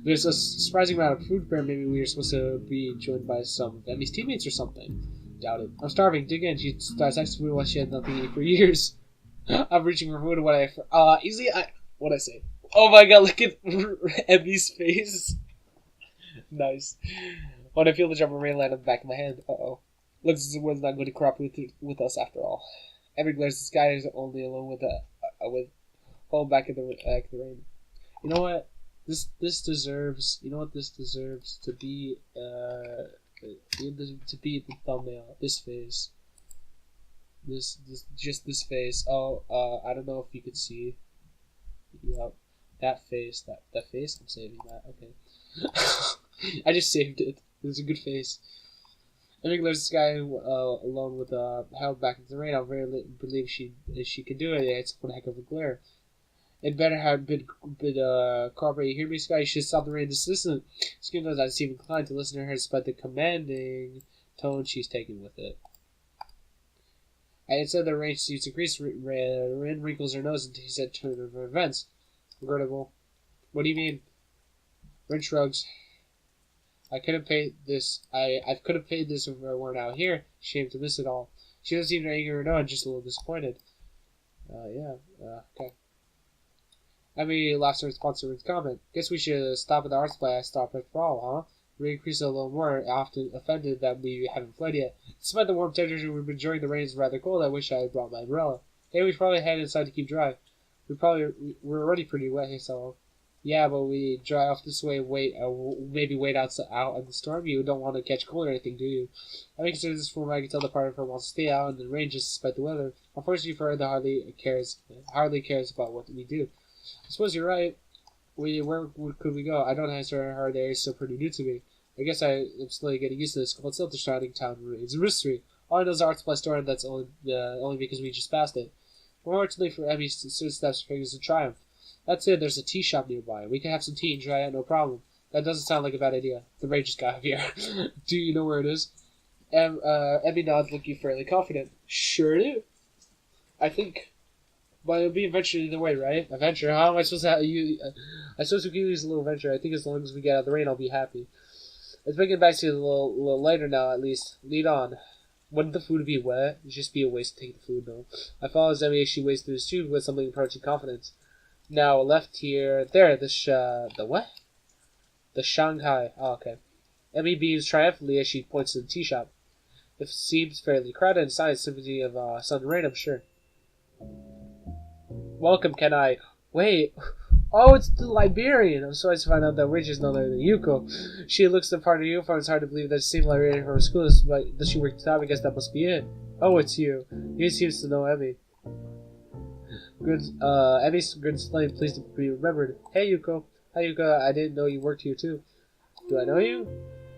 There's a surprising amount of food prepared. Maybe we are supposed to be joined by some of Emmy's teammates or something. Doubt it. I'm starving. Dig in. She starts asking me what she had nothing to eat for years. I'm reaching for food and what I say. Oh my god, look at Emmy's face. Nice. When I feel the drop of rain land on the back of my hand. Looks as if it's not going to cooperate with us after all. Emmy glares at the sky is only alone with home back in the rain. You know what? This deserves. You know what this deserves to be. To be the thumbnail. This face. This face. I don't know if you could see. Yep. That face. That face. I'm saving that. Okay. I just saved it. It was a good face. I think there's this guy alone with held back in the rain. I really believe she can do it. It's one heck of a glare. It better have been corporate. You hear me, Sky? You should stop the rain this instant. Skin knows I seem inclined to listen to her despite the commanding tone she's taking with it. And instead the rain seems to increase. Rin wrinkles her nose into his head turn of events. Regrettable. What do you mean? Rin shrugs. I could have paid this. I could have paid this if I weren't out here. Shame to miss it all. She doesn't seem angry or no, just a little disappointed. Okay. Emmy laughs in response to Rin's comment. Guess we should stop at the art supply stop after all, huh? Rin increases a little more, often offended that we haven't fled yet. Despite the warm temperature we've been enjoying, the rain is rather cold. I wish I had brought my umbrella. Hey, we should probably head inside to keep dry. We're already pretty wet here, so yeah, but we dry off this way. Maybe wait out in the storm. You don't want to catch cold or anything, do you? I think consider this form. I can tell the party for wants to stay out in the rain just despite the weather. Unfortunately for her, the hardly cares about what we do. I suppose you're right. Where could we go? I don't answer her. They're still pretty new to me. I guess I am slowly getting used to this. But still, the surrounding town remains a mystery. All I know is the art supply store, and that's only because we just passed it. Fortunately for Emmy, soon steps fingers in triumph. That's it. There's a tea shop nearby. We can have some tea and dry out, no problem. That doesn't sound like a bad idea. The rain just got here. Do you know where it is? Emmy nods, looking fairly confident. Sure do. I think. But it'll be a venture either way, right? A venture? How am I supposed to have you? I suppose we can use a little venture. I think as long as we get out of the rain, I'll be happy. Let's bring it back to a little lighter now, at least. Lead on. Wouldn't the food be wet? It'd just be a waste to take the food, though. I follow as Emmy as she wades through the tube with something approaching confidence. Now, left here. There, the what? The Shanghai. Oh, okay. Emmy beams triumphantly as she points to the tea shop. It seems fairly crowded and signs sympathy of sun and rain, I'm sure. Welcome, can I? Wait. Oh, it's the Liberian. I'm surprised to find out that Rich is none other than Yuko. She looks the part of the uniform. It's hard to believe that the same Liberian from her school is, but does she work at the top? I guess that must be it. Oh, it's you. He seems to know Emmy. Good. Emmy's good explained. Pleased to be remembered. Hey, Yuko. Hi, Yuko. I didn't know you worked here too. Do I know you?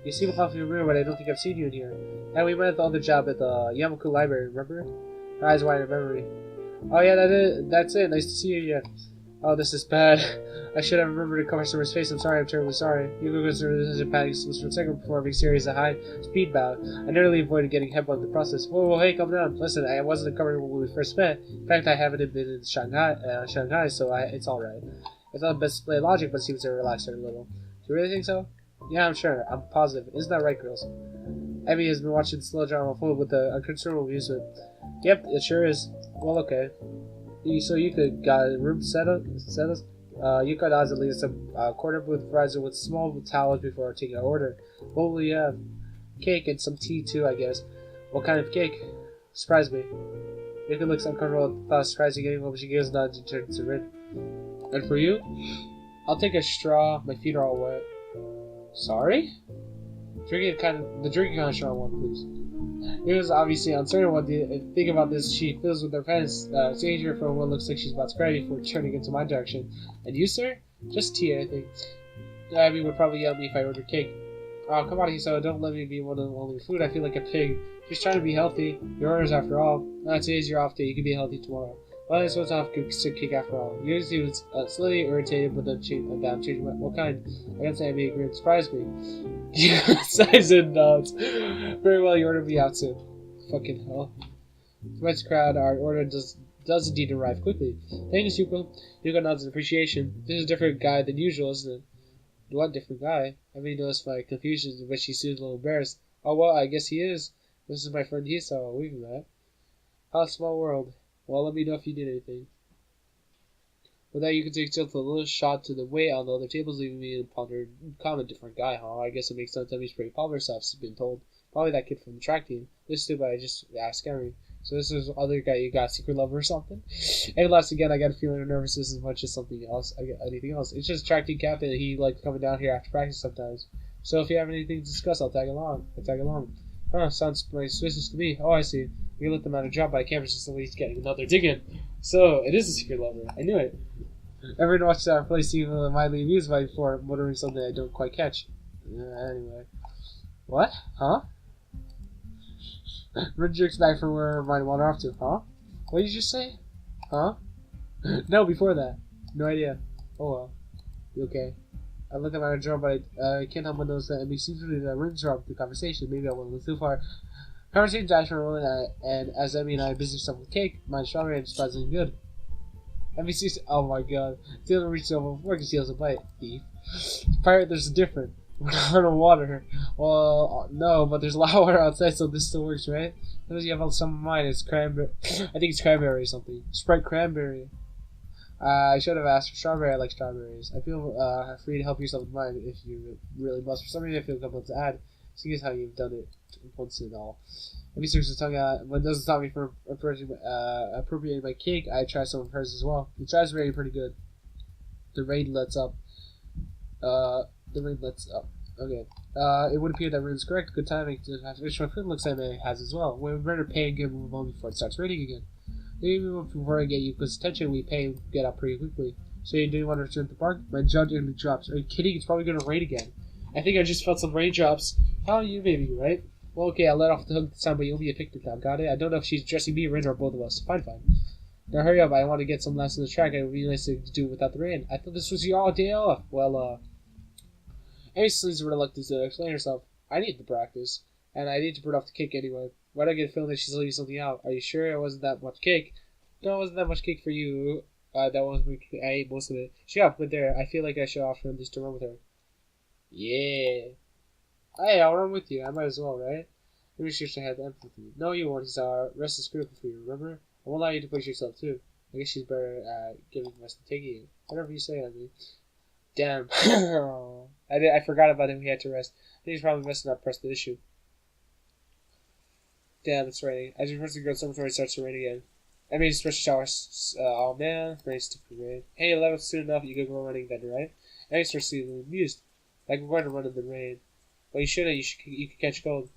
You seem awfully familiar, but I don't think I've seen you in here. And we met at the other job at the Yamaku Library. Remember? Her eyes wide in memory. Oh yeah, that's it. Nice to see you again. Oh, this is bad. I should have remembered to cover someone's face. I'm sorry. I'm terribly sorry. Yuko goes through this panic for a second before being serious at high speed bout. I narrowly avoided getting headbutt in the process. Whoa, hey, calm down. Listen, I wasn't covered when we first met. In fact, I haven't been in Shanghai, so it's all right. I thought best to play logic, but seems to relax her a little. Do you really think so? Yeah, I'm sure. I'm positive. Isn't that right, girls? Emmy has been watching the slow drama unfold with a considerable amusement. Yep, it sure is. Well, okay. So you could got a room set us? Yuko nods and leaves some corner booth provides with small towels before taking our order. What will you have? Cake and some tea too, I guess. What kind of cake? Surprise me. Yuko looks uncomfortable at the thought of surprising anyone, but she gives nods and turns to Rin. And for you? I'll take a straw. My feet are all wet. Sorry? The drinking kind of strong one, please. It was obviously uncertain what to think about this. She fills with her pants, changing her from what looks like she's about to cry before turning into my direction. And you, sir? Just tea, I think. Abby would probably yell at me if I ordered cake. Oh, come on, Hiso, don't let me be one of the only food. I feel like a pig. Just trying to be healthy. Your orders, after all. Today's your off day. You can be healthy tomorrow. Well, I'm supposed to have sick cake after all. Usually was slightly irritated, but then changing what kind. I guess Abby agreed to surprise me. Sighs and nods. Very well, you ordered me out soon. Fucking hell. Tonight's crowd, our order does indeed arrive quickly. Thanks, Yuko. Yuko nods in appreciation. This is a different guy than usual, isn't it? What different guy? Emily noticed my confusion, but she seemed a little embarrassed. Oh, well, I guess he is. This is my friend Hiso. We've met. How small world. Well, let me know if you need anything. With that, you can take yourself a little shot to the way on the other tables, leaving me and ponder common different guy, huh? I guess it makes sense that he's pretty popular stuff, has been told. Probably that kid from the track team. This stupid, I just asked Gary. So this is the other guy you got, secret lover or something? And last again, I got a feeling of nervousness as much as something else. Anything else. It's just track team captain, and he likes coming down here after practice sometimes. So if you have anything to discuss, I'll tag along. Huh, sounds pretty suspicious to me. Oh, I see. We let them out a job by campus just so he's getting another dig in. So, it is a secret lover. I knew it. Everyone watches our play seems mildly amused by before muttering something I don't quite catch. Anyway. What? Huh? Rin jerks back from where mine wander off to. Huh? What did you just say? Huh? No, before that. No idea. Oh well. You okay? I looked at my drawer, but I can't help but notice that it seems to be that Rin's dropped the conversation. Maybe I went a little too far. Conversation dies for a moment, and as Emmy and I busy ourselves with cake, mine's stronger and surprisingly good. Emmy sees, oh my god, Taylor reaches over before he steals a bite. Thief. Pirate, there's a difference. We're not on water. Well, no, but there's a lot of water outside, so this still works, right? As you have some of mine, it's cranberry. I think it's cranberry or something. Sprite cranberry. I should have asked for strawberry. I like strawberries. I feel free to help yourself with mine if you really must. For some reason, I feel compelled to add, seeing as how you've done it once and all. If he starts to tongue out, when it doesn't stop me from appropriating my cake, I try some of hers as well. The strawberry pretty good. The rain lets up. The rain lets up. Okay. It would appear that rain is correct. Good timing to have to finish my food. Looks like it has as well. We better pay and get move on before it starts raining again. Even before I get you close attention, we pay and get out pretty quickly. So you do want to return to the park? My jaw nearly drops. Are you kidding? It's probably going to rain again. I think I just felt some raindrops. How are you, baby, right? Well, okay, I'll let off the hook this time, but you'll be a picnic now. Got it? I don't know if she's dressing me or Rin or both of us. Fine. Now hurry up. I want to get some lessons on the track. It would be nice to do it without the rain. I thought this was your day off. Well, Amy seems reluctant to explain herself. I need to practice, and I need to put off the cake anyway. Why do I get a feeling that she's leaving something out? Are you sure it wasn't that much cake? No, it wasn't that much cake for you. That was I ate most of it. She got put there. I feel like I should offer him just to run with her. Yeah. Hey, I'll run with you. I might as well, right? Maybe she should have empathy. No, you won't. Rest is critical for you, remember? I won't allow you to push yourself, too. I guess she's better at giving rest than taking it. Whatever you say, I mean. Damn. I forgot about him. He had to rest. I think he's probably messing up. Press the issue. Damn, it's raining. As you press the girl, before it starts to rain again. I mean, special showers. Oh man, rain's different rain. Hey, 11's soon enough. You can go running then, right? And he starts feeling amused. Like we're going to run in the rain. Well, you shouldn't. You could catch cold.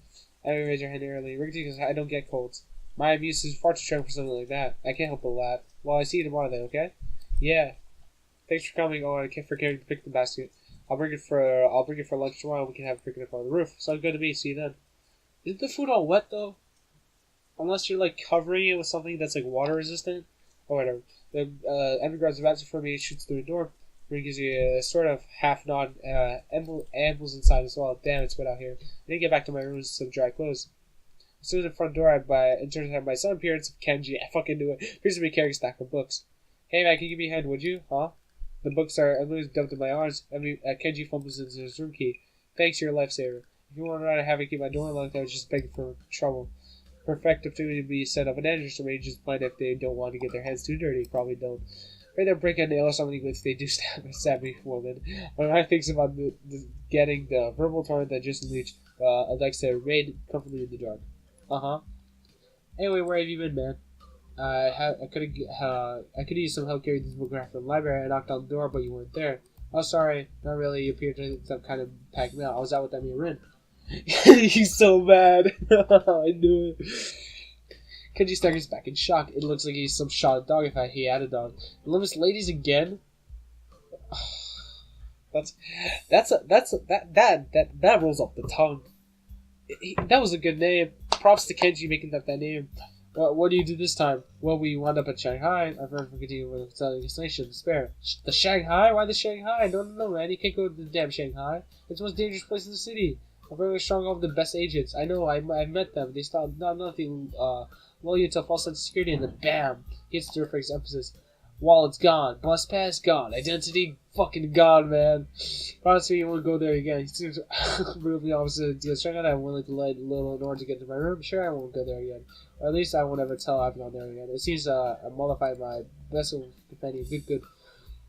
I mean, raise your hand early. Because I don't get colds. My immune system is far too strong for something like that. I can't help but laugh. Well, I see you tomorrow then, okay? Yeah. Thanks for coming. Oh, and for carrying the picnic basket. I'll bring it for lunch tomorrow. And we can have a picnic on the roof. Sounds good to me. See you then. Isn't the food all wet though? Unless you're like covering it with something that's like water resistant or whatever. The Emmy grabs the answer for me and shoots through the door. Where he gives you a sort of half nod. Ambles inside as well. Damn, it's wet out here. I didn't get back to my room with some dry clothes. As soon as the front door, it turns out my sudden appearance of Kenji. I fucking knew it. Appears to be carrying a stack of books. Hey man, can you give me a hand, would you? Huh? The books are Emily's dumped in my arms. Kenji fumbles into his room key. Thanks, you're a lifesaver. If you want to have me keep my door locked, I was just begging for trouble. Perfect opportunity to be set up an entrance arrangements plan if they don't want to get their hands too dirty. Probably don't. Right there, break a nail or something if they do stab me, woman. When I think about getting the verbal torrent that just unleashed, Alexa raid comfortably in the dark. Anyway, where have you been, man? I could use some help carrying this book from the library. I knocked on the door, but you weren't there. Oh, sorry. Not really. You appeared to some kind of packed mail. I was out with Emmy and Rin. He's so mad. I knew it. Kenji staggers back in shock. It looks like he's some shot at dog if he had a dog. Limits ladies again? That rolls off the tongue. That was a good name. Props to Kenji making that name. What do you do this time? Well, we wound up at Shanghai. I've heard from continuing with the destination despair. The Shanghai? Why the Shanghai? No, man. You can't go to the damn Shanghai. It's the most dangerous place in the city. I'm very strong of the best agents. I know. I've met them. They start nothing loyal to false sense of security, and then bam, hits the reflex emphasis. Wallet's gone. Bus pass gone. Identity fucking gone, man. Promise me you won't go there again. He seems brutally opposite to Shanghai. I'm willing to let little in order to get to my room. Sure, I won't go there again. Or at least I won't ever tell I've gone there again. It seems mollified my vessel companion. Good.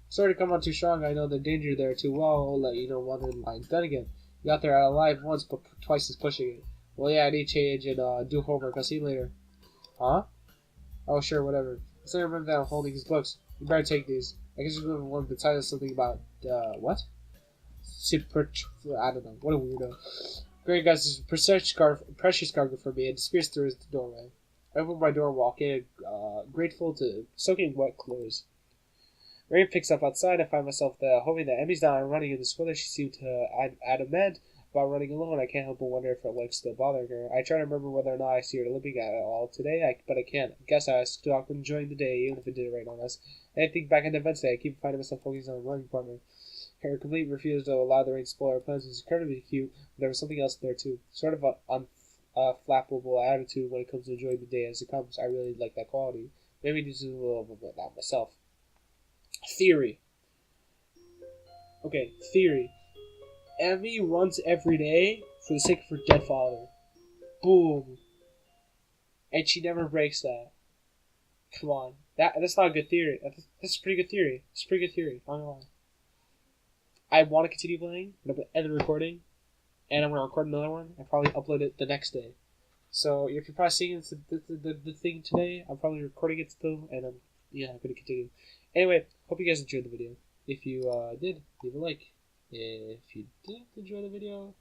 Sorry to come on too strong. I know the danger there too well. I'll let you know one in line. Then again, you got there alive once, but twice as pushing it. Well, yeah, I need change and do homework. I'll see you later. Huh? Oh, sure, whatever. I still remember that I'm holding his books. You better take these. I guess you one of the titles something about, what? I don't know. What a weirdo. Great guys, this is precious cargo for me and disappears through the doorway. I open my door and walk in, grateful to soaking wet clothes. Rain picks up outside. I find myself hoping that Emmy's not running in this weather. She seemed to adamant about running alone. I can't help but wonder if her leg's still bothering her. I try to remember whether or not I see her limping at all today, but I can't. I guess I was stuck enjoying the day, even if it didn't rain on us. And I think back in the events day, I keep finding myself focusing on a running partner. Her complete refusal to allow the rain to spoil her plans was incredibly cute, but there was something else there too. Sort of an unflappable attitude when it comes to enjoying the day as it comes. I really like that quality. Maybe this is a little bit about myself. Theory. Okay, theory. Emmy runs every day for the sake of her dead father. Boom. And she never breaks that. Come on. That's not a good theory. That's a pretty good theory. It's a pretty good theory. I'm not gonna lie. I want to continue playing. I'm gonna end the recording, and I'm gonna record another one and probably upload it the next day. So if you're probably seeing the thing today, I'm probably recording it still, and I'm gonna continue. Anyway, hope you guys enjoyed the video. If you did, leave a like. If you didn't enjoy the video,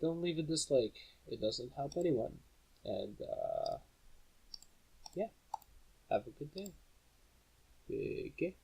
don't leave a dislike. It doesn't help anyone. And yeah, have a good day. Okay.